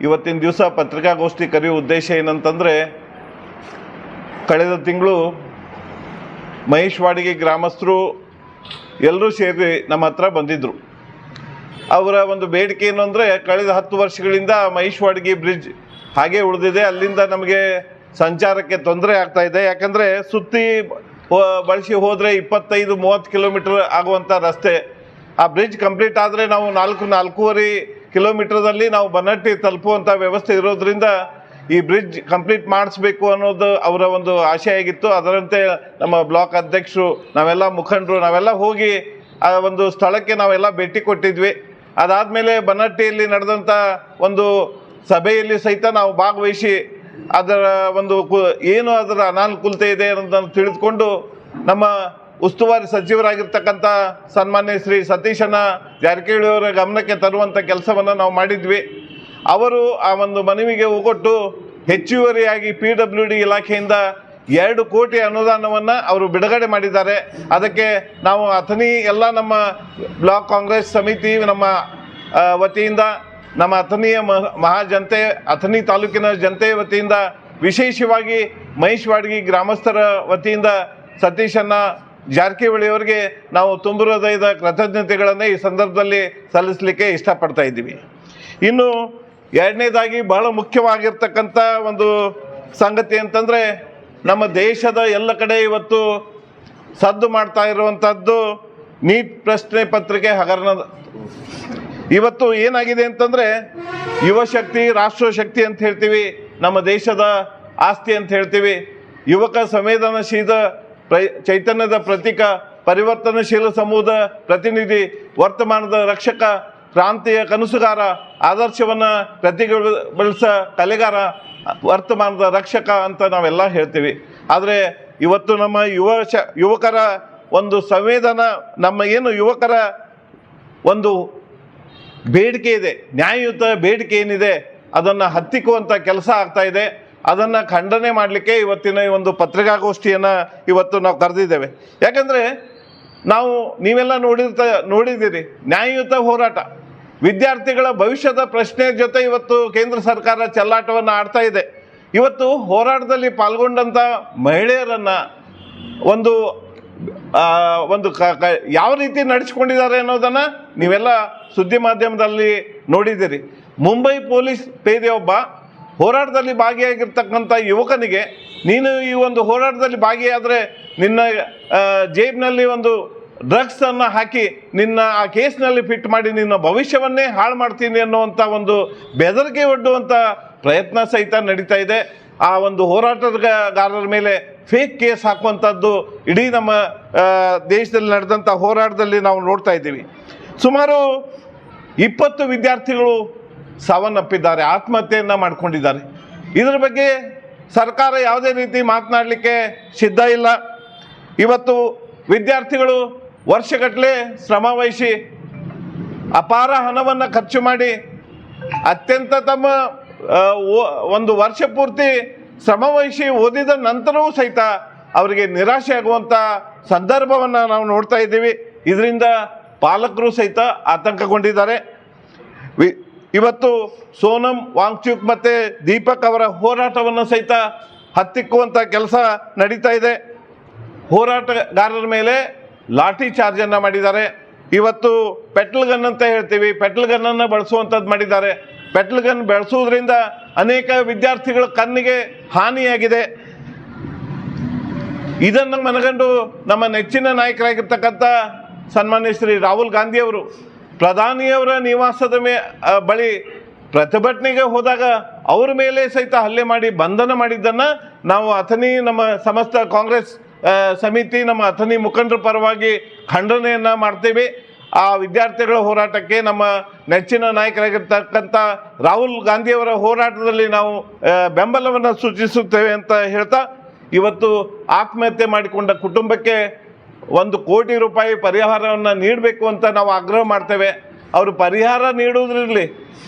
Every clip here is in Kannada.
ಇವತ್ತಿನ ದಿವಸ ಪತ್ರಿಕಾಗೋಷ್ಠಿ ಕರೆಯುವ ಉದ್ದೇಶ ಏನಂತಂದರೆ, ಕಳೆದ ತಿಂಗಳು ಮಹೇಶವಾಡಿಗೆ ಗ್ರಾಮಸ್ಥರು ಎಲ್ಲರೂ ಸೇರಿ ನಮ್ಮ ಹತ್ರ ಬಂದಿದ್ದರು. ಅವರ ಒಂದು ಬೇಡಿಕೆ ಏನು ಅಂದರೆ, ಕಳೆದ 10 ವರ್ಷಗಳಿಂದ ಮಹೇಶವಾಡಿಗೆ ಬ್ರಿಡ್ಜ್ ಹಾಗೆ ಉಳಿದಿದೆ, ಅಲ್ಲಿಂದ ನಮಗೆ ಸಂಚಾರಕ್ಕೆ ತೊಂದರೆ ಆಗ್ತಾಯಿದೆ. ಯಾಕಂದರೆ ಸುತ್ತಿ ಬಳಸಿ ಹೋದರೆ 25-30 ಕಿಲೋಮೀಟರ್ ಆಗುವಂಥ ರಸ್ತೆ. ಆ ಬ್ರಿಡ್ಜ್ ಕಂಪ್ಲೀಟ್ ಆದರೆ ನಾವು 4-4.5 ಕಿಲೋಮೀಟರ್ದಲ್ಲಿ ನಾವು ಬನ್ನಟ್ಟಿ ತಲುಪುವಂಥ ವ್ಯವಸ್ಥೆ ಇರೋದ್ರಿಂದ ಈ ಬ್ರಿಡ್ಜ್ ಕಂಪ್ಲೀಟ್ ಮಾಡಿಸ್ಬೇಕು ಅನ್ನೋದು ಅವರ ಒಂದು ಆಶೆ ಆಗಿತ್ತು. ಅದರಂತೆ ನಮ್ಮ ಬ್ಲಾಕ್ ಅಧ್ಯಕ್ಷರು, ನಾವೆಲ್ಲ ಮುಖಂಡರು, ನಾವೆಲ್ಲ ಹೋಗಿ ಆ ಒಂದು ಸ್ಥಳಕ್ಕೆ ನಾವೆಲ್ಲ ಭೇಟಿ ಕೊಟ್ಟಿದ್ವಿ. ಅದಾದಮೇಲೆ ಬನ್ನಟ್ಟಿಯಲ್ಲಿ ನಡೆದಂಥ ಒಂದು ಸಭೆಯಲ್ಲಿ ಸಹಿತ ನಾವು ಭಾಗವಹಿಸಿ ಅದರ ಒಂದು ಏನು ಅದರ ಅನಾನುಕೂಲತೆ ಇದೆ ಅನ್ನೋದನ್ನು ತಿಳಿದುಕೊಂಡು ನಮ್ಮ ಉಸ್ತುವಾರಿ ಸಚಿವರಾಗಿರ್ತಕ್ಕಂಥ ಸನ್ಮಾನ್ಯ ಶ್ರೀ ಸತೀಶಣ್ಣ ಜಾರಕಿಹೊಳಿ ಅವರ ಗಮನಕ್ಕೆ ತರುವಂಥ ಕೆಲಸವನ್ನು ನಾವು ಮಾಡಿದ್ವಿ. ಅವರು ಆ ಒಂದು ಮನವಿಗೆ ಒಗ್ಗೊಟ್ಟು ಹೆಚ್ಚುವರಿಯಾಗಿ PWD ಇಲಾಖೆಯಿಂದ 2 ಕೋಟಿ ಅನುದಾನವನ್ನು ಅವರು ಬಿಡುಗಡೆ ಮಾಡಿದ್ದಾರೆ. ಅದಕ್ಕೆ ನಾವು ಅಥಣಿ ಎಲ್ಲ ನಮ್ಮ ಬ್ಲಾಕ್ ಕಾಂಗ್ರೆಸ್ ಸಮಿತಿ ನಮ್ಮ ವತಿಯಿಂದ, ನಮ್ಮ ಅಥಣಿಯ ಮಹಾಜನತೆ, ಅಥಣಿ ತಾಲೂಕಿನ ಜನತೆಯ ವತಿಯಿಂದ, ವಿಶೇಷವಾಗಿ ಮಹೇಶವಾಡಿಗೆ ಗ್ರಾಮಸ್ಥರ ವತಿಯಿಂದ ಸತೀಶಣ್ಣ ಜಾರಕಿಹೊಳಿ ಅವರಿಗೆ ನಾವು ತುಂಬ ಹೃದಯದ ಕೃತಜ್ಞತೆಗಳನ್ನು ಈ ಸಂದರ್ಭದಲ್ಲಿ ಸಲ್ಲಿಸಲಿಕ್ಕೆ ಇಷ್ಟಪಡ್ತಾ ಇದ್ದೀವಿ. ಇನ್ನು ಎರಡನೇದಾಗಿ ಬಹಳ ಮುಖ್ಯವಾಗಿರ್ತಕ್ಕಂಥ ಒಂದು ಸಂಗತಿ ಅಂತಂದರೆ, ನಮ್ಮ ದೇಶದ ಎಲ್ಲ ಕಡೆ ಇವತ್ತು ಸದ್ದು ಮಾಡ್ತಾ ಇರುವಂಥದ್ದು ನೀಟ್ ಪ್ರಶ್ನೆ ಪತ್ರಿಕೆ ಹಗರಣ. ಇವತ್ತು ಏನಾಗಿದೆ ಅಂತಂದರೆ, ಯುವ ಶಕ್ತಿ ರಾಷ್ಟ್ರ ಶಕ್ತಿ ಅಂತ ಹೇಳ್ತೀವಿ, ನಮ್ಮ ದೇಶದ ಆಸ್ತಿ ಅಂತ ಹೇಳ್ತೀವಿ. ಯುವಕ ಸಂವೇದನಶೀಲ ಚೈತನ್ಯದ ಪ್ರತೀಕ, ಪರಿವರ್ತನಶೀಲ ಸಮೂಹದ ಪ್ರತಿನಿಧಿ, ವರ್ತಮಾನದ ರಕ್ಷಕ, ಕ್ರಾಂತಿಯ ಕನಸುಗಾರ, ಆದರ್ಶವನ್ನು ಪ್ರತಿಗೊಳಿಸ ಕಲೆಗಾರ, ವರ್ತಮಾನದ ರಕ್ಷಕ ಅಂತ ನಾವೆಲ್ಲ ಹೇಳ್ತೀವಿ. ಆದರೆ ಇವತ್ತು ನಮ್ಮ ಯುವಕರ ಒಂದು ಸಂವೇದನ, ನಮ್ಮ ಏನು ಯುವಕರ ಒಂದು ಬೇಡಿಕೆ ಇದೆ, ನ್ಯಾಯಯುತ ಬೇಡಿಕೆ ಏನಿದೆ ಅದನ್ನು ಹತ್ತಿಕ್ಕುವಂಥ ಕೆಲಸ ಆಗ್ತಾಯಿದೆ. ಅದನ್ನು ಖಂಡನೆ ಮಾಡಲಿಕ್ಕೆ ಇವತ್ತಿನ ಈ ಒಂದು ಪತ್ರಿಕಾಗೋಷ್ಠಿಯನ್ನು ಇವತ್ತು ನಾವು ಕರೆದಿದ್ದೇವೆ. ಯಾಕಂದರೆ ನೀವೆಲ್ಲ ನೋಡಿದ್ದೀರಿ, ನ್ಯಾಯಯುತ ಹೋರಾಟ, ವಿದ್ಯಾರ್ಥಿಗಳ ಭವಿಷ್ಯದ ಪ್ರಶ್ನೆ ಜೊತೆ ಇವತ್ತು ಕೇಂದ್ರ ಸರ್ಕಾರ ಚೆಲ್ಲಾಟವನ್ನು ಆಡ್ತಾ ಇದೆ. ಇವತ್ತು ಹೋರಾಟದಲ್ಲಿ ಪಾಲ್ಗೊಂಡಂಥ ಮಹಿಳೆಯರನ್ನು ಒಂದು ಯಾವ ರೀತಿ ನಡೆಸ್ಕೊಂಡಿದ್ದಾರೆ ಅನ್ನೋದನ್ನು ನೀವೆಲ್ಲ ಸುದ್ದಿ ಮಾಧ್ಯಮದಲ್ಲಿ ನೋಡಿದ್ದೀರಿ. ಮುಂಬೈ ಪೊಲೀಸ್ ಪೇದೆ ಒಬ್ಬ ಹೋರಾಟದಲ್ಲಿ ಭಾಗಿಯಾಗಿರ್ತಕ್ಕಂಥ ಯುವಕನಿಗೆ, ನೀನು ಈ ಒಂದು ಹೋರಾಟದಲ್ಲಿ ಭಾಗಿಯಾದರೆ ನಿನ್ನ ಜೇಬ್ನಲ್ಲಿ ಒಂದು ಡ್ರಗ್ಸನ್ನು ಹಾಕಿ ನಿನ್ನ ಆ ಕೇಸ್ನಲ್ಲಿ ಫಿಟ್ ಮಾಡಿ ನಿನ್ನ ಭವಿಷ್ಯವನ್ನೇ ಹಾಳು ಮಾಡ್ತೀನಿ ಅನ್ನುವಂಥ ಒಂದು ಬೆದರಿಕೆ ಒಡ್ಡುವಂಥ ಪ್ರಯತ್ನ ಸಹಿತ ನಡೀತಾ ಇದೆ. ಆ ಒಂದು ಹೋರಾಟಗಾರರ ಮೇಲೆ ಫೇಕ್ ಕೇಸ್ ಹಾಕುವಂಥದ್ದು ಇಡೀ ನಮ್ಮ ದೇಶದಲ್ಲಿ ನಡೆದಂಥ ಹೋರಾಟದಲ್ಲಿ ನಾವು ನೋಡ್ತಾ ಇದ್ದೀವಿ. ಸುಮಾರು 20 ವಿದ್ಯಾರ್ಥಿಗಳು ಸಾವನ್ನಪ್ಪಿದ್ದಾರೆ, ಆತ್ಮಹತ್ಯೆಯನ್ನು ಮಾಡ್ಕೊಂಡಿದ್ದಾರೆ. ಇದರ ಬಗ್ಗೆ ಸರ್ಕಾರ ಯಾವುದೇ ರೀತಿ ಮಾತನಾಡಲಿಕ್ಕೆ ಸಿದ್ಧ ಇಲ್ಲ. ಇವತ್ತು ವಿದ್ಯಾರ್ಥಿಗಳು ವರ್ಷಗಟ್ಟಲೆ ಶ್ರಮವಹಿಸಿ ಅಪಾರ ಹಣವನ್ನು ಖರ್ಚು ಮಾಡಿ ಅತ್ಯಂತ ತಮ್ಮ ಒಂದು ವರ್ಷ ಪೂರ್ತಿ ಶ್ರಮವಹಿಸಿ ಓದಿದ ನಂತರವೂ ಸಹಿತ ಅವರಿಗೆ ನಿರಾಶೆ ಆಗುವಂಥ ಸಂದರ್ಭವನ್ನು ನಾವು ನೋಡ್ತಾ ಇದ್ದೀವಿ. ಇದರಿಂದ ಪಾಲಕರು ಸಹಿತ ಆತಂಕಗೊಂಡಿದ್ದಾರೆ. ಇವತ್ತು ಸೋನಮ್ ವಾಂಗ್ಚುಕ್ ಮತ್ತು ದೀಪಕ್ ಅವರ ಹೋರಾಟವನ್ನು ಸಹಿತ ಹತ್ತಿಕ್ಕುವಂಥ ಕೆಲಸ ನಡೀತಾ ಇದೆ. ಹೋರಾಟಗಾರರ ಮೇಲೆ ಲಾಠಿ ಚಾರ್ಜನ್ನು ಮಾಡಿದ್ದಾರೆ. ಇವತ್ತು ಪೆಟ್ರೋಲ್ ಗನ್ ಅಂತ ಹೇಳ್ತೀವಿ, ಪೆಟ್ರೋಲ್ ಗನ್ನನ್ನು ಬಳಸುವಂಥದ್ದು ಮಾಡಿದ್ದಾರೆ. ಪೆಟ್ರೋಲ್ ಗನ್ ಬೆಳೆಸೋದ್ರಿಂದ ಅನೇಕ ವಿದ್ಯಾರ್ಥಿಗಳ ಕಣ್ಣಿಗೆ ಹಾನಿಯಾಗಿದೆ. ಇದನ್ನು ಮನಗಂಡು ನಮ್ಮ ನೆಚ್ಚಿನ ನಾಯಕರಾಗಿರ್ತಕ್ಕಂಥ ಸನ್ಮಾನ್ಯ ಶ್ರೀ ರಾಹುಲ್ ಗಾಂಧಿಯವರು ಪ್ರಧಾನಿಯವರ ನಿವಾಸದ ಬಳಿ ಪ್ರತಿಭಟನೆಗೆ ಹೋದಾಗ ಅವರ ಮೇಲೆ ಸಹಿತ ಹಲ್ಲೆ ಮಾಡಿ ಬಂಧನ ಮಾಡಿದ್ದನ್ನು ನಾವು ಅಥಣಿ ನಮ್ಮ ಸಮಸ್ತ ಕಾಂಗ್ರೆಸ್ ಸಮಿತಿ, ನಮ್ಮ ಅಥಣಿ ಮುಖಂಡರ ಪರವಾಗಿ ಖಂಡನೆಯನ್ನು ಮಾಡ್ತೀವಿ. ಆ ವಿದ್ಯಾರ್ಥಿಗಳ ಹೋರಾಟಕ್ಕೆ ನಮ್ಮ ನೆಚ್ಚಿನ ನಾಯಕರಾಗಿರ್ತಕ್ಕಂಥ ರಾಹುಲ್ ಗಾಂಧಿಯವರ ಹೋರಾಟದಲ್ಲಿ ನಾವು ಬೆಂಬಲವನ್ನು ಸೂಚಿಸುತ್ತೇವೆ ಅಂತ ಹೇಳ್ತಾ, ಇವತ್ತು ಆತ್ಮಹತ್ಯೆ ಮಾಡಿಕೊಂಡ ಕುಟುಂಬಕ್ಕೆ 1 ಕೋಟಿ ರೂಪಾಯಿ ಪರಿಹಾರವನ್ನು ನೀಡಬೇಕು ಅಂತ ನಾವು ಆಗ್ರಹ ಮಾಡ್ತೇವೆ. ಅವರು ಪರಿಹಾರ ನೀಡುವುದರಲ್ಲಿ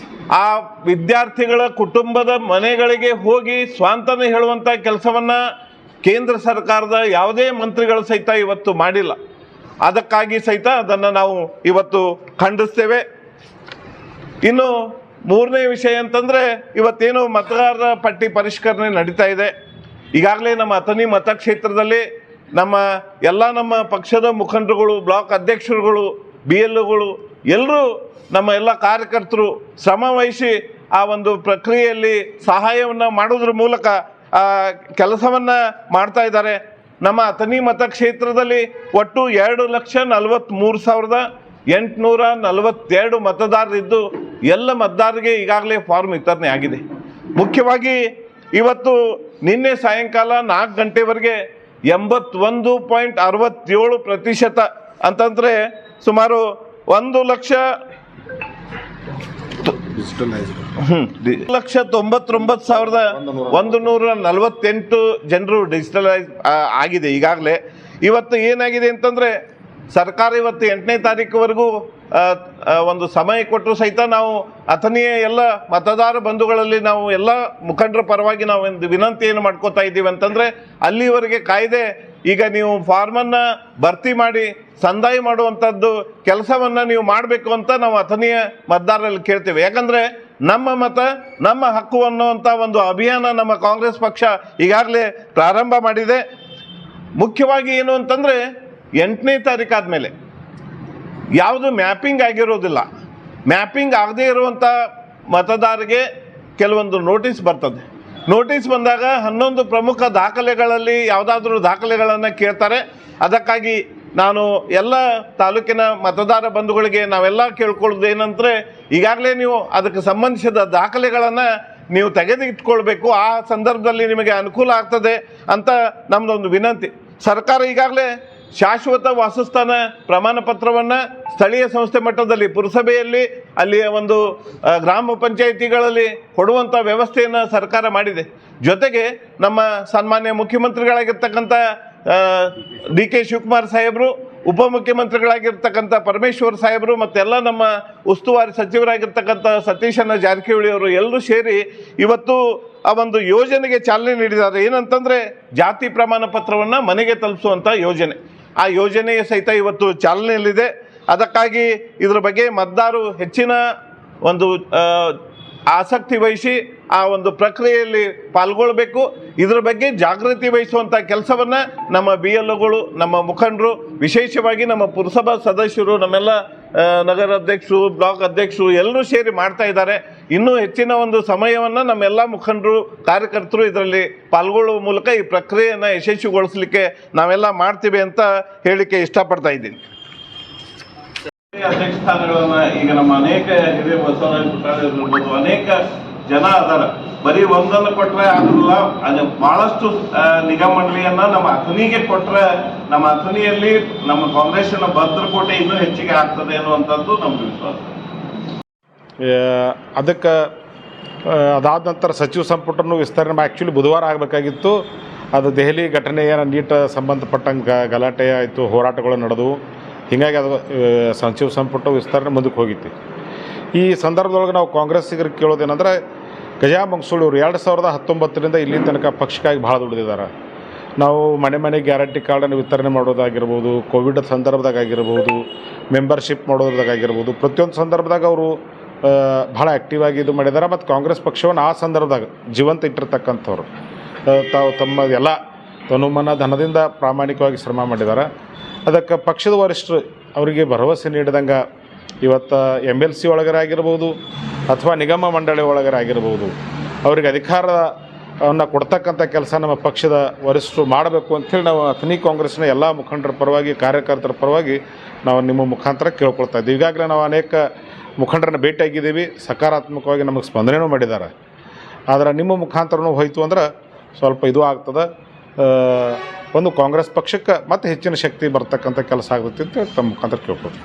ಆ ವಿದ್ಯಾರ್ಥಿಗಳ ಕುಟುಂಬದ ಮನೆಗಳಿಗೆ ಹೋಗಿ ಸ್ವಾಂತನ ಹೇಳುವಂಥ ಕೆಲಸವನ್ನು ಕೇಂದ್ರ ಸರ್ಕಾರದ ಯಾವುದೇ ಮಂತ್ರಿಗಳು ಸಹಿತ ಇವತ್ತು ಮಾಡಿಲ್ಲ. ಅದಕ್ಕಾಗಿ ಸಹಿತ ಅದನ್ನು ನಾವು ಇವತ್ತು ಖಂಡಿಸ್ತೇವೆ. ಇನ್ನು ಮೂರನೇ ವಿಷಯ ಅಂತಂದರೆ ಇವತ್ತೇನು ಮತದಾರರ ಪಟ್ಟಿ ಪರಿಷ್ಕರಣೆ ನಡೀತಾ ಇದೆ. ಈಗಾಗಲೇ ನಮ್ಮ ಅಥಣಿ ಮತಕ್ಷೇತ್ರದಲ್ಲಿ ನಮ್ಮ ಪಕ್ಷದ ಮುಖಂಡರುಗಳು, ಬ್ಲಾಕ್ ಅಧ್ಯಕ್ಷರುಗಳು, BLOಗಳು ಎಲ್ಲರೂ ನಮ್ಮ ಎಲ್ಲ ಕಾರ್ಯಕರ್ತರು ಶ್ರಮ ವಹಿಸಿ ಆ ಒಂದು ಪ್ರಕ್ರಿಯೆಯಲ್ಲಿ ಸಹಾಯವನ್ನು ಮಾಡೋದ್ರ ಮೂಲಕ ಕೆಲಸವನ್ನು ಮಾಡ್ತಾ ಇದ್ದಾರೆ. ನಮ್ಮ ಅಥಣಿ ಮತಕ್ಷೇತ್ರದಲ್ಲಿ ಒಟ್ಟು 2,43,842 ಮತದಾರರಿದ್ದು ಎಲ್ಲ ಮತದಾರರಿಗೆ ಈಗಾಗಲೇ ಫಾರ್ಮ್ ವಿತರಣೆ ಆಗಿದೆ. ಮುಖ್ಯವಾಗಿ ಇವತ್ತು ನಿನ್ನೆ ಸಾಯಂಕಾಲ 4 ಗಂಟೆವರೆಗೆ 81.67% ಅಂತಂದರೆ ಸುಮಾರು 1,99,148 ಜನರು ಡಿಜಿಟಲೈಸ್ ಆಗಿದೆ ಈಗಾಗಲೇ. ಇವತ್ತು ಏನಾಗಿದೆ ಅಂತಂದರೆ ಸರ್ಕಾರ ಇವತ್ತು 8ನೇ ತಾರೀಕುವರೆಗೂ ಒಂದು ಸಮಯ ಕೊಟ್ಟರು ಸಹಿತ ನಾವು ಅಥಣಿಯ ಎಲ್ಲ ಮತದಾರ ಬಂಧುಗಳಲ್ಲಿ ನಾವು ಎಲ್ಲ ಮುಖಂಡರ ಪರವಾಗಿ ನಾವು ಒಂದು ವಿನಂತಿಯನ್ನು ಮಾಡ್ಕೋತಾ ಇದ್ದೀವಿ ಅಂತಂದರೆ ಅಲ್ಲಿವರೆಗೆ ಕಾಯ್ದೆ ಈಗ ನೀವು ಫಾರ್ಮನ್ನು ಭರ್ತಿ ಮಾಡಿ ಸಂದಾಯ ಮಾಡುವಂಥದ್ದು ಕೆಲಸವನ್ನು ನೀವು ಮಾಡಬೇಕು ಅಂತ ನಾವು ಅಥಣಿಯ ಮತದಾರರಲ್ಲಿ ಕೇಳ್ತೇವೆ. ಯಾಕಂದರೆ ನಮ್ಮ ಮತ ನಮ್ಮ ಹಕ್ಕು ಅನ್ನುವಂಥ ಒಂದು ಅಭಿಯಾನ ನಮ್ಮ ಕಾಂಗ್ರೆಸ್ ಪಕ್ಷ ಈಗಾಗಲೇ ಪ್ರಾರಂಭ ಮಾಡಿದೆ. ಮುಖ್ಯವಾಗಿ ಏನು ಅಂತಂದರೆ 8ನೇ ತಾರೀಕು ಆದಮೇಲೆ ಯಾವುದು ಮ್ಯಾಪಿಂಗ್ ಆಗಿರೋದಿಲ್ಲ, ಮ್ಯಾಪಿಂಗ್ ಆಗದೇ ಇರುವಂಥ ಮತದಾರರಿಗೆ ಕೆಲವೊಂದು ನೋಟಿಸ್ ಬರ್ತದೆ. ನೋಟಿಸ್ ಬಂದಾಗ 11 ಪ್ರಮುಖ ದಾಖಲೆಗಳಲ್ಲಿ ಯಾವುದಾದ್ರೂ ದಾಖಲೆಗಳನ್ನು ಕೇಳ್ತಾರೆ. ಅದಕ್ಕಾಗಿ ನಾನು ಎಲ್ಲ ತಾಲೂಕಿನ ಮತದಾರ ಬಂಧುಗಳಿಗೆ ನಾವೆಲ್ಲ ಕೇಳ್ಕೊಳ್ಳೋದು ಏನಂದರೆ ಈಗಾಗಲೇ ನೀವು ಅದಕ್ಕೆ ಸಂಬಂಧಿಸಿದ ದಾಖಲೆಗಳನ್ನು ನೀವು ತೆಗೆದಿಟ್ಕೊಳ್ಬೇಕು. ಆ ಸಂದರ್ಭದಲ್ಲಿ ನಿಮಗೆ ಅನುಕೂಲ ಆಗ್ತದೆ ಅಂತ ನಮ್ಮದೊಂದು ವಿನಂತಿ. ಸರ್ಕಾರ ಈಗಾಗಲೇ ಶಾಶ್ವತ ವಾಸಸ್ಥಾನ ಪ್ರಮಾಣ ಪತ್ರವನ್ನು ಸ್ಥಳೀಯ ಸಂಸ್ಥೆ ಮಟ್ಟದಲ್ಲಿ ಪುರಸಭೆಯಲ್ಲಿ ಅಲ್ಲಿಯ ಒಂದು ಗ್ರಾಮ ಪಂಚಾಯಿತಿಗಳಲ್ಲಿ ಕೊಡುವಂಥ ವ್ಯವಸ್ಥೆಯನ್ನು ಸರ್ಕಾರ ಮಾಡಿದೆ. ಜೊತೆಗೆ ನಮ್ಮ ಸನ್ಮಾನ್ಯ ಮುಖ್ಯಮಂತ್ರಿಗಳಾಗಿರ್ತಕ್ಕಂಥ DK ಶಿವಕುಮಾರ್ ಸಾಹೇಬರು, ಉಪಮುಖ್ಯಮಂತ್ರಿಗಳಾಗಿರ್ತಕ್ಕಂಥ ಪರಮೇಶ್ವರ್ ಸಾಹೇಬರು ಮತ್ತೆಲ್ಲ ನಮ್ಮ ಉಸ್ತುವಾರಿ ಸಚಿವರಾಗಿರ್ತಕ್ಕಂಥ ಸತೀಶಣ್ಣ ಜಾರಕಿಹೊಳಿ ಅವರು ಎಲ್ಲರೂ ಸೇರಿ ಇವತ್ತು ಆ ಒಂದು ಯೋಜನೆಗೆ ಚಾಲನೆ ನೀಡಿದ್ದಾರೆ. ಏನಂತಂದರೆ ಜಾತಿ ಪ್ರಮಾಣ ಪತ್ರವನ್ನು ಮನೆಗೆ ತಲುಪಿಸುವಂಥ ಯೋಜನೆ. ಆ ಯೋಜನೆಯ ಸಹಿತ ಇವತ್ತು ಚಾಲನೆಯಲ್ಲಿದೆ. ಅದಕ್ಕಾಗಿ ಇದರ ಬಗ್ಗೆ ಮತದಾರರು ಹೆಚ್ಚಿನ ಒಂದು ಆಸಕ್ತಿ ವಹಿಸಿ ಆ ಒಂದು ಪ್ರಕ್ರಿಯೆಯಲ್ಲಿ ಪಾಲ್ಗೊಳ್ಬೇಕು. ಇದರ ಬಗ್ಗೆ ಜಾಗೃತಿ ವಹಿಸುವಂಥ ಕೆಲಸವನ್ನು ನಮ್ಮ BLOಗಳು, ನಮ್ಮ ಮುಖಂಡರು, ವಿಶೇಷವಾಗಿ ನಮ್ಮ ಪುರಸಭಾ ಸದಸ್ಯರು, ನಮ್ಮೆಲ್ಲ ನಗರ ಅಧ್ಯಕ್ಷರು, ಬ್ಲಾಕ್ ಅಧ್ಯಕ್ಷರು ಎಲ್ಲರೂ ಸೇರಿ ಮಾಡ್ತಾ ಇದ್ದಾರೆ. ಇನ್ನೂ ಹೆಚ್ಚಿನ ಒಂದು ಸಮಯವನ್ನು ನಮ್ಮೆಲ್ಲ ಮುಖಂಡರು, ಕಾರ್ಯಕರ್ತರು ಇದರಲ್ಲಿ ಪಾಲ್ಗೊಳ್ಳುವ ಮೂಲಕ ಈ ಪ್ರಕ್ರಿಯೆಯನ್ನು ಯಶಸ್ವಿಗೊಳಿಸಲಿಕ್ಕೆ ನಾವೆಲ್ಲ ಮಾಡ್ತೀವಿ ಅಂತ ಹೇಳಿಕೆ ಇಷ್ಟಪಡ್ತಾ ಇದ್ದೀನಿ. ಅಧ್ಯಕ್ಷ ಸ್ಥಾನಗಳನ್ನು ಈಗ ನಮ್ಮ ಅನೇಕ ಹಿರಿಯ ಬಸವರಾಜ ಪುಟಾಳಿರ್ಬೋದು, ಅನೇಕ ಜನ ಅದಾರ. ಬರೀ ಒಂದನ್ನು ಕೊಟ್ಟರೆ ಆಗಲ್ಲ, ಅದು ಬಹಳಷ್ಟು ನಿಗಮ ಮಂಡಳಿಯನ್ನ ನಮ್ಮ ಅಥಣಿಗೆ ಕೊಟ್ಟರೆ ನಮ್ಮ ಅಥಣಿಯಲ್ಲಿ ನಮ್ಮ ಕಾಂಗ್ರೆಸ್ಸಿನ ಭದ್ರಕೋಟೆ ಇನ್ನೂ ಹೆಚ್ಚಿಗೆ ಆಗ್ತದೆ ಅನ್ನುವಂಥದ್ದು ನಮ್ದು ವಿಶ್ವಾಸ. ಅದಕ್ಕೆ ಅದಾದ ನಂತರ ಸಚಿವ ಸಂಪುಟನೂ ವಿಸ್ತರಣೆ ಆ್ಯಕ್ಚುಲಿ ಬುಧವಾರ ಆಗಬೇಕಾಗಿತ್ತು. ಅದು ದೆಹಲಿ ಘಟನೆಯ ನೀಟ್ ಸಂಬಂಧಪಟ್ಟಂಗೆ ಗಲಾಟೆ ಆಯಿತು, ಹೋರಾಟಗಳು ನಡೆದವು. ಹೀಗಾಗಿ ಅದು ಸಚಿವ ಸಂಪುಟ ವಿಸ್ತರಣೆ ಮುಂದಕ್ಕೆ ಹೋಗಿತ್ತು. ಈ ಸಂದರ್ಭದೊಳಗೆ ನಾವು ಕಾಂಗ್ರೆಸ್ಸಿಗರಿಗೆ ಕೇಳೋದೇನೆಂದರೆ, ಗಜಾ ಮಂಗಸೂಳಿಯವರು 2019ರಿಂದ ಇಲ್ಲಿ ತನಕ ಪಕ್ಷಕ್ಕಾಗಿ ಭಾಳ ದುಡಿದಿದ್ದಾರೆ. ನಾವು ಮನೆ ಗ್ಯಾರಂಟಿ ಕಾರ್ಡನ್ನು ವಿತರಣೆ ಮಾಡೋದಾಗಿರ್ಬೋದು, ಕೋವಿಡ್ ಸಂದರ್ಭದಾಗ ಆಗಿರ್ಬೋದು, ಮೆಂಬರ್ಶಿಪ್ ಮಾಡೋದಾಗಿರ್ಬೋದು, ಪ್ರತಿಯೊಂದು ಸಂದರ್ಭದಾಗ ಅವರು ಭಾಳ ಆ್ಯಕ್ಟಿವ್ ಆಗಿ ಇದು ಮಾಡಿದ್ದಾರೆ. ಮತ್ತು ಕಾಂಗ್ರೆಸ್ ಪಕ್ಷವನ್ನು ಆ ಸಂದರ್ಭದಾಗ ಜೀವಂತ ಇಟ್ಟಿರ್ತಕ್ಕಂಥವ್ರು ತಾವು ತಮ್ಮ ಎಲ್ಲ ತನುಮನ ಧನದಿಂದ ಪ್ರಾಮಾಣಿಕವಾಗಿ ಶ್ರಮ ಮಾಡಿದ್ದಾರೆ. ಅದಕ್ಕೆ ಪಕ್ಷದ ವರಿಷ್ಠರು ಅವರಿಗೆ ಭರವಸೆ ನೀಡಿದಂಗೆ ಇವತ್ತು MLC ಒಳಗರೆ ಆಗಿರ್ಬೋದು ಅಥವಾ ನಿಗಮ ಮಂಡಳಿ ಒಳಗರೆ ಆಗಿರ್ಬೋದು ಅವರಿಗೆ ಅಧಿಕಾರವನ್ನು ಕೊಡ್ತಕ್ಕಂಥ ಕೆಲಸ ನಮ್ಮ ಪಕ್ಷದ ವರಿಷ್ಠರು ಮಾಡಬೇಕು ಅಂಥೇಳಿ ನಾವು ಅಥಣಿ ಕಾಂಗ್ರೆಸ್ನ ಎಲ್ಲ ಮುಖಂಡರ ಪರವಾಗಿ, ಕಾರ್ಯಕರ್ತರ ಪರವಾಗಿ ನಾವು ನಿಮ್ಮ ಮುಖಾಂತರ ಕೇಳ್ಕೊಳ್ತಾ ಇದ್ದೀವಿ. ಈಗಾಗಲೇ ನಾವು ಅನೇಕ ಮುಖಂಡರನ್ನ ಭೇಟಿಯಾಗಿದ್ದೀವಿ, ಸಕಾರಾತ್ಮಕವಾಗಿ ನಮಗೆ ಸ್ಪಂದನೆಯೂ ಮಾಡಿದ್ದಾರೆ. ಆದರೆ ನಿಮ್ಮ ಮುಖಾಂತರನೂ ಹೋಯಿತು ಅಂದ್ರೆ ಸ್ವಲ್ಪ ಇದು ಆಗ್ತದೆ. ಒಂದು ಕಾಂಗ್ರೆಸ್ ಪಕ್ಷಕ್ಕೆ ಮತ್ತೆ ಹೆಚ್ಚಿನ ಶಕ್ತಿ ಬರ್ತಕ್ಕಂಥ ಕೆಲಸ ಆಗುತ್ತೆ ಅಂತ ತಮ್ಮ ಮುಖಾಂತರ ಕೇಳ್ಬೋದು.